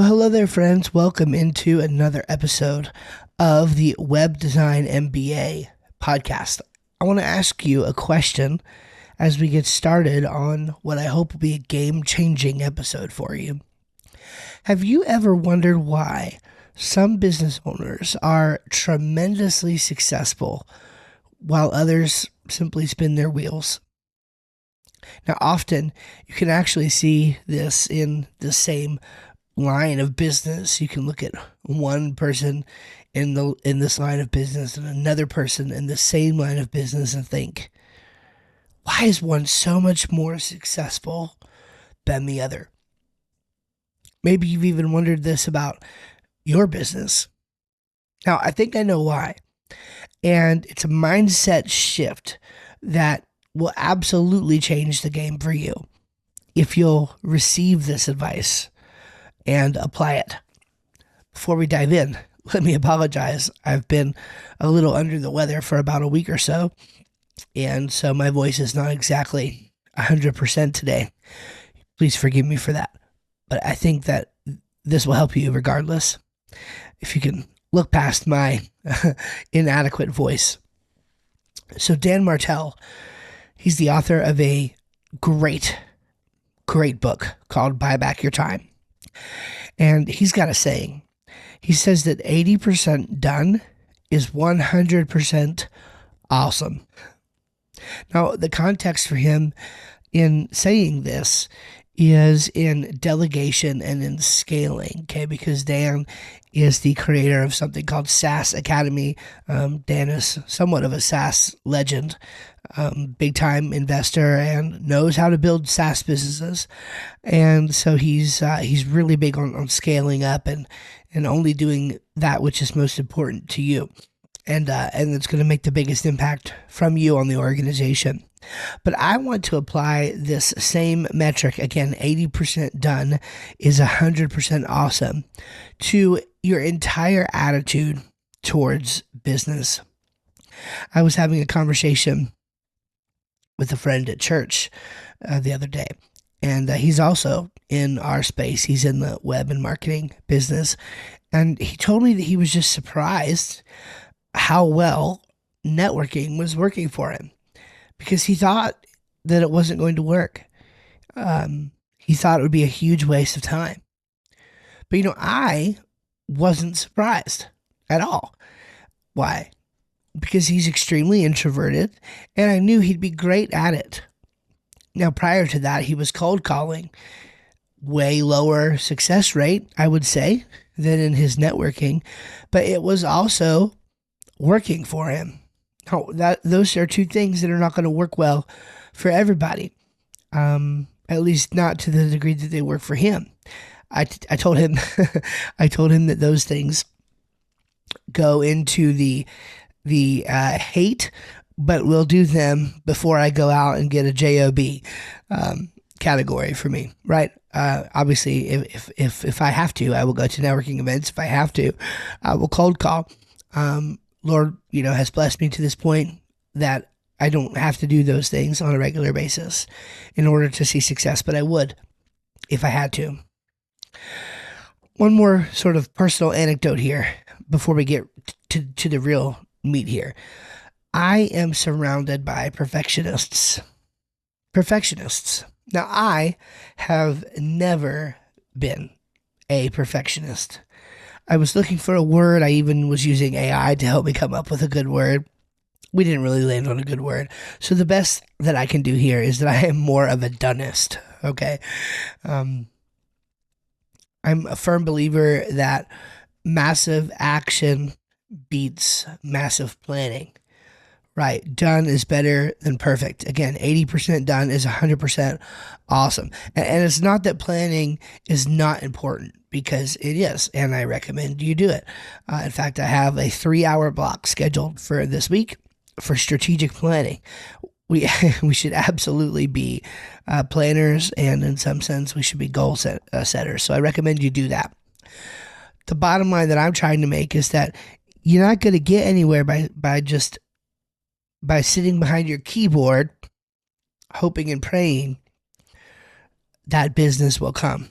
Well, hello there, friends. Welcome into another episode of the Web Design MBA podcast. I want to ask you a question as we get started on what I hope will be a game changing episode for you. Have you ever wondered why some business owners are tremendously successful while others simply spin their wheels? Now, often you can actually see this in the same line of business. You can look at one person in this line of business and another person in the same line of business and think, why is one so much more successful than the other? Maybe you've even wondered this about your business. Now, I think I know why. And it's a mindset shift that will absolutely change the game for you if you'll receive this advice and apply it. Before we dive in, let me apologize. I've been a little under the weather for about a week or so, and so my voice is not exactly 100% today. Please forgive me for that. But I think that this will help you regardless, if you can look past my inadequate voice. So Dan Martell, he's the author of a great book called Buy Back Your Time. And he's got a saying. He says that 80% done is 100% awesome. Now, the context for him in saying this is in delegation and in scaling, okay? Because Dan is the creator of something called SaaS Academy. Dan is somewhat of a SaaS legend, big time investor, and knows how to build SaaS businesses. And so he's really big on scaling up and only doing that which is most important to you. And it's going to make the biggest impact from you on the organization. But I want to apply this same metric, again, 80% done is 100% awesome, to your entire attitude towards business. I was having a conversation with a friend at church the other day, and he's also in our space. He's in the web and marketing business, and he told me that he was just surprised how well networking was working for him, because he thought that it wasn't going to work. He thought it would be a huge waste of time. But, I wasn't surprised at all. Why? Because he's extremely introverted, and I knew he'd be great at it. Now, prior to that, he was cold calling. Way lower success rate, I would say, than in his networking, but it was also working for him. Those are two things that are not going to work well for everybody, at least not to the degree that they work for him. I told him that those things go into the hate, but we'll do them before I go out and get a job category for me, right? Obviously, if I have to, I will go to networking events. If I have to, I will cold call. Lord, has blessed me to this point that I don't have to do those things on a regular basis in order to see success, but I would if I had to. One more sort of personal anecdote here before we get to the real meat here. I am surrounded by perfectionists. Now, I have never been a perfectionist. I was looking for a word. I even was using AI to help me come up with a good word. We didn't really land on a good word. So the best that I can do here is that I am more of a donist, okay? I'm a firm believer that massive action beats massive planning, right? Done is better than perfect. Again, 80% done is 100% awesome. And it's not that planning is not important, because it is, and I recommend you do it. In fact, I have a 3-hour block scheduled for this week for strategic planning. We should absolutely be planners, and in some sense, we should be goal setters. So I recommend you do that. The bottom line that I'm trying to make is that you're not going to get anywhere by sitting behind your keyboard, hoping and praying that business will come.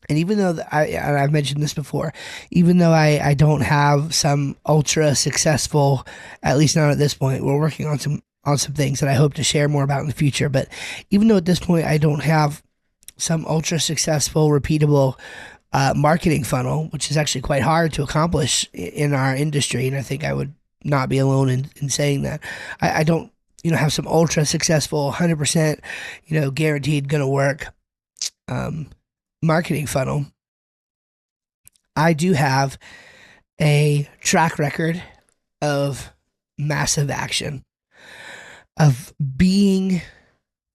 And even though and I've mentioned this before, even though I don't have some ultra successful, at least not at this point, we're working on some things that I hope to share more about in the future. But even though at this point I don't have some ultra successful, repeatable marketing funnel, which is actually quite hard to accomplish in our industry, and I think I would not be alone in saying that. I don't, have some ultra successful, 100%, guaranteed going to work marketing funnel. I do have a track record of massive action, of being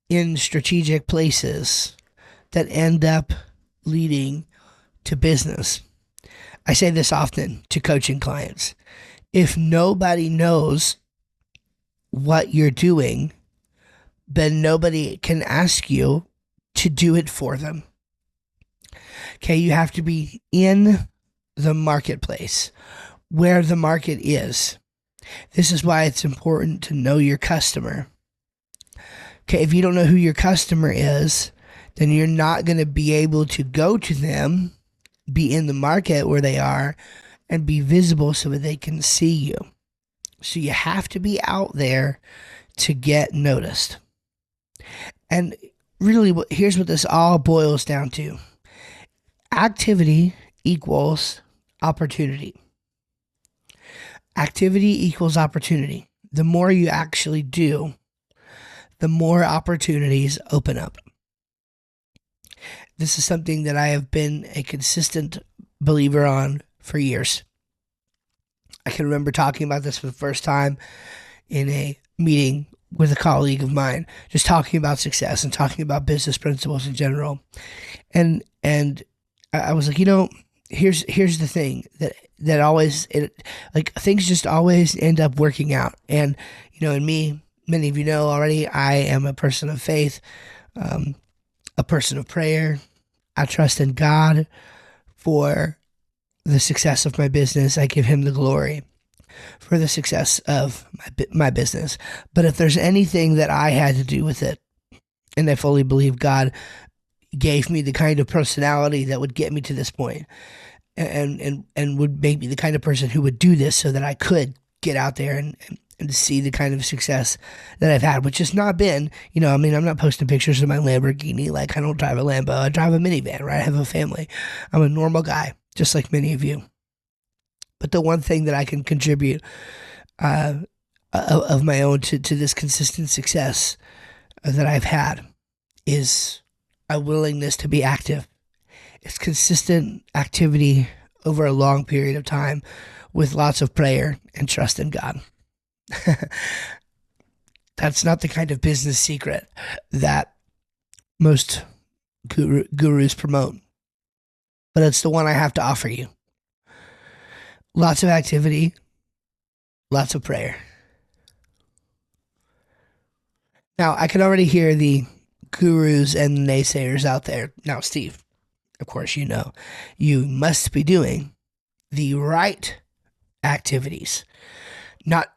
in strategic places that end up leading to business. I say this often to coaching clients. If nobody knows what you're doing, then nobody can ask you to do it for them. Okay, you have to be in the marketplace, where the market is. This is why it's important to know your customer. Okay, if you don't know who your customer is, then you're not going to be able to go to them, be in the market where they are, and be visible so that they can see you. So you have to be out there to get noticed. And really, here's what this all boils down to. Activity equals opportunity. Activity equals opportunity. The more you actually do, the more opportunities open up. This is something that I have been a consistent believer on for years. I can remember talking about this for the first time in a meeting with a colleague of mine, just talking about success and talking about business principles in general. And I was like, here's the thing that always, things just always end up working out. And, in me, many of you know already, I am a person of faith, a person of prayer. I trust in God for the success of my business. I give him the glory for the success of my business. But if there's anything that I had to do with it, and I fully believe God gave me the kind of personality that would get me to this point, and would make me the kind of person who would do this so that I could get out there and see the kind of success that I've had, which has not been, I'm not posting pictures of my Lamborghini. Like, I don't drive a Lambo. I drive a minivan, right? I have a family. I'm a normal guy, just like many of you. But the one thing that I can contribute of my own to this consistent success that I've had is a willingness to be active. It's consistent activity over a long period of time with lots of prayer and trust in God. That's not the kind of business secret that most gurus promote, but it's the one I have to offer you. Lots of activity, lots of prayer. Now, I can already hear the gurus and naysayers out there. Now, Steve, of course, you must be doing the right activities. Not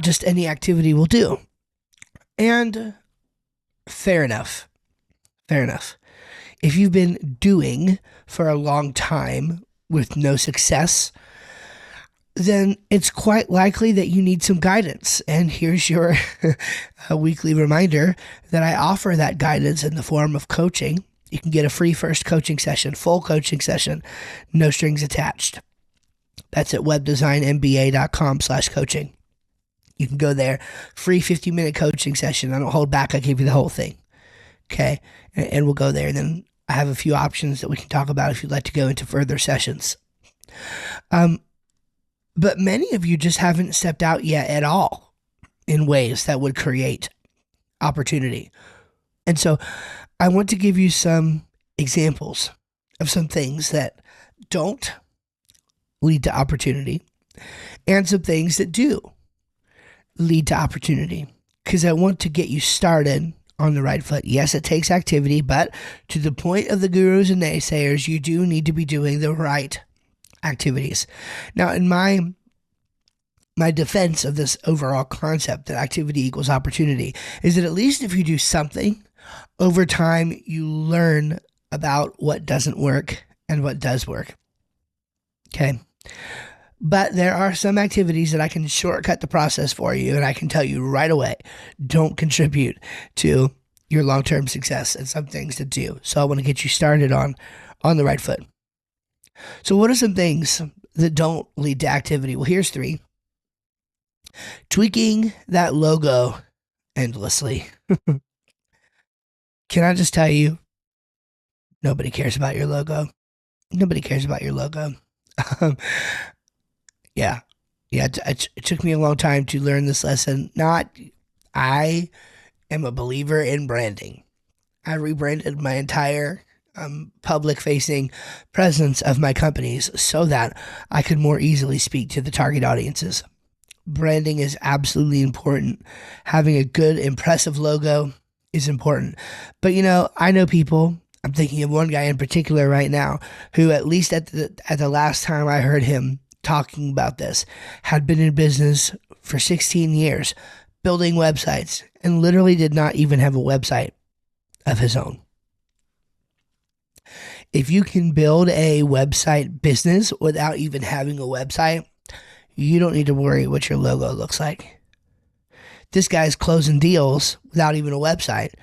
just any activity will do. And fair enough. Fair enough. If you've been doing for a long time with no success, then it's quite likely that you need some guidance. And here's your weekly reminder that I offer that guidance in the form of coaching. You can get a free first coaching session, full coaching session, no strings attached. That's at webdesignmba.com/coaching. You can go there, free 50-minute coaching session. I don't hold back. I give you the whole thing. Okay. And we'll go there. And then I have a few options that we can talk about if you'd like to go into further sessions. But many of you just haven't stepped out yet at all in ways that would create opportunity. And so I want to give you some examples of some things that don't lead to opportunity and some things that do lead to opportunity, because I want to get you started on the right foot. Yes, it takes activity, but to the point of the gurus and naysayers, you do need to be doing the right activities. Now, in my defense of this overall concept that activity equals opportunity is that at least if you do something, over time you learn about what doesn't work and what does work. Okay. But there are some activities that I can shortcut the process for you, and I can tell you right away don't contribute to your long-term success, and some things that do. So I want to get you started on the right foot. So what are some things that don't lead to activity? Well, here's three. Tweaking that logo endlessly. Can I just tell you, nobody cares about your logo. Nobody cares about your logo. Yeah. Yeah. It took me a long time to learn this lesson. I am a believer in branding. I rebranded my entire public facing presence of my companies so that I could more easily speak to the target audiences. Branding is absolutely important. Having a good, impressive logo is important. But I know people. I'm thinking of one guy in particular right now who, at least at the last time I heard him talking about this, had been in business for 16 years, building websites, and literally did not even have a website of his own. If you can build a website business without even having a website, you don't need to worry what your logo looks like. This guy's closing deals without even a website.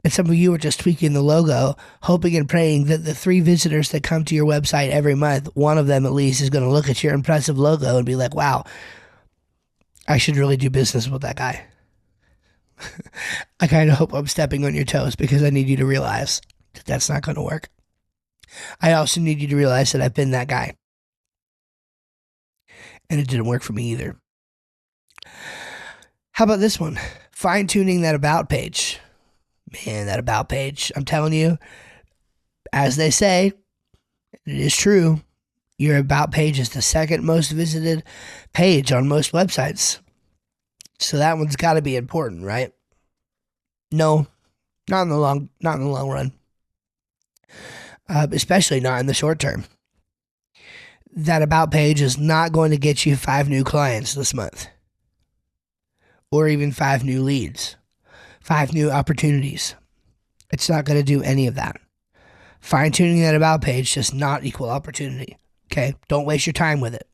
And some of you are just tweaking the logo, hoping and praying that the 3 visitors that come to your website every month, one of them at least is going to look at your impressive logo and be like, wow, I should really do business with that guy. I kind of hope I'm stepping on your toes, because I need you to realize that that's not going to work. I also need you to realize that I've been that guy, and it didn't work for me either. How about this one? Fine-tuning that about page. Man, that about page, I'm telling you, as they say, it is true, your about page is the second most visited page on most websites. So that one's got to be important, right? No, not in the long run. Especially not in the short term. That about page is not going to get you 5 new clients this month, or even 5 new leads, 5 new opportunities. It's not going to do any of that. Fine-tuning that about page does not equal opportunity. Okay? Don't waste your time with it.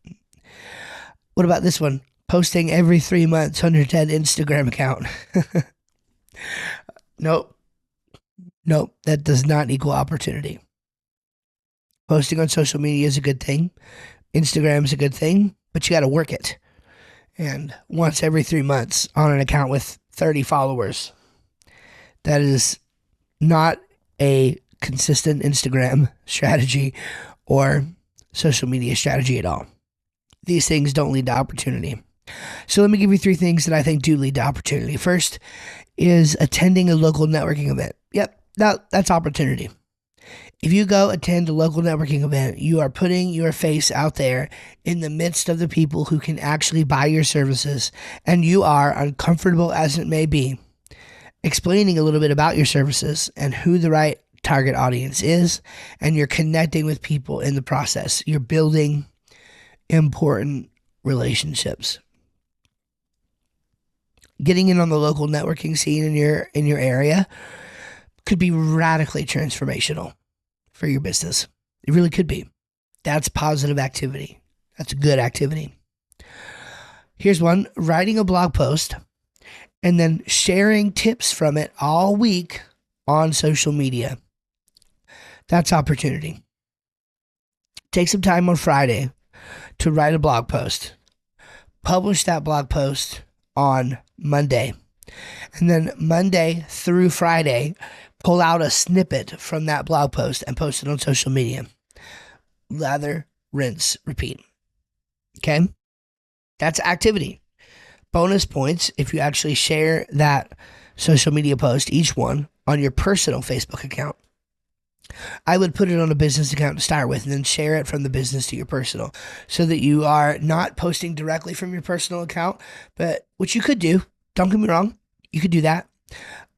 What about this one? Posting every 3 months on your dead Instagram account. Nope, that does not equal opportunity. Posting on social media is a good thing. Instagram is a good thing, but you got to work it. And once every 3 months on an account with 30 followers, that is not a consistent Instagram strategy or social media strategy at all. These things don't lead to opportunity. So let me give you 3 things that I think do lead to opportunity. First is attending a local networking event. Yep, that's opportunity. If you go attend a local networking event, you are putting your face out there in the midst of the people who can actually buy your services, and you are, uncomfortable as it may be, explaining a little bit about your services and who the right target audience is, and you're connecting with people in the process. You're building important relationships. Getting in on the local networking scene in your area could be radically transformational for your business. It really could be. That's positive activity. That's good activity. Here's one: writing a blog post and then sharing tips from it all week on social media. That's opportunity. Take some time on Friday to write a blog post. Publish that blog post on Monday. And then Monday through Friday, pull out a snippet from that blog post and post it on social media. Lather, rinse, repeat. Okay? That's activity. Bonus points if you actually share that social media post, each one, on your personal Facebook account. I would put it on a business account to start with, and then share it from the business to your personal, so that you are not posting directly from your personal account, but which you could do. Don't get me wrong. You could do that.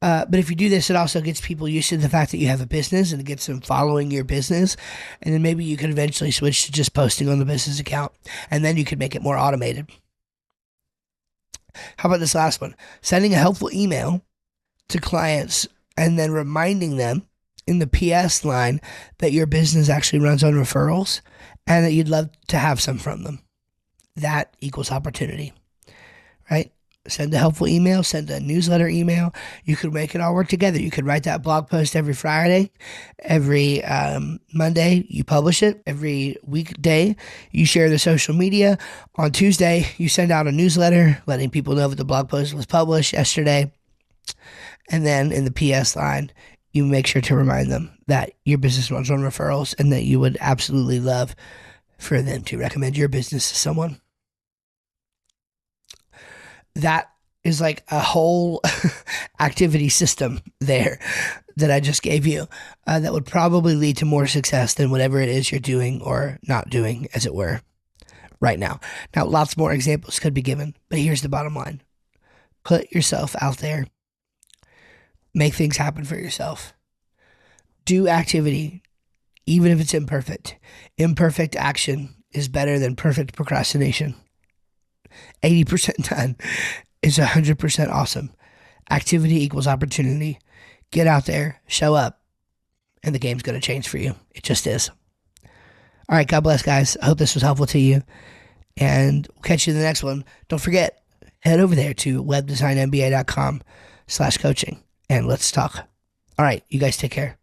But if you do this, it also gets people used to the fact that you have a business, and it gets them following your business. And then maybe you could eventually switch to just posting on the business account, and then you could make it more automated. How about this last one? Sending a helpful email to clients and then reminding them in the PS line that your business actually runs on referrals and that you'd love to have some from them. That equals opportunity, right? Send a helpful email, send a newsletter email. You could make it all work together. You could write that blog post every Friday. Every Monday, you publish it. Every weekday, you share the social media. On Tuesday, you send out a newsletter letting people know that the blog post was published yesterday. And then in the PS line, you make sure to remind them that your business runs on referrals and that you would absolutely love for them to recommend your business to someone. That is like a whole activity system there that I just gave you that would probably lead to more success than whatever it is you're doing or not doing, as it were, right now. Now, lots more examples could be given, but here's the bottom line. Put yourself out there. Make things happen for yourself. Do activity, even if it's imperfect. Imperfect action is better than perfect procrastination. 80% done is 100% awesome. Activity equals opportunity. Get out there, show up, and the game's going to change for you. It just is. All right, God bless, guys. I hope this was helpful to you, and we'll catch you in the next one. Don't forget, head over there to webdesignmba.com/coaching, and let's talk. All right, you guys take care.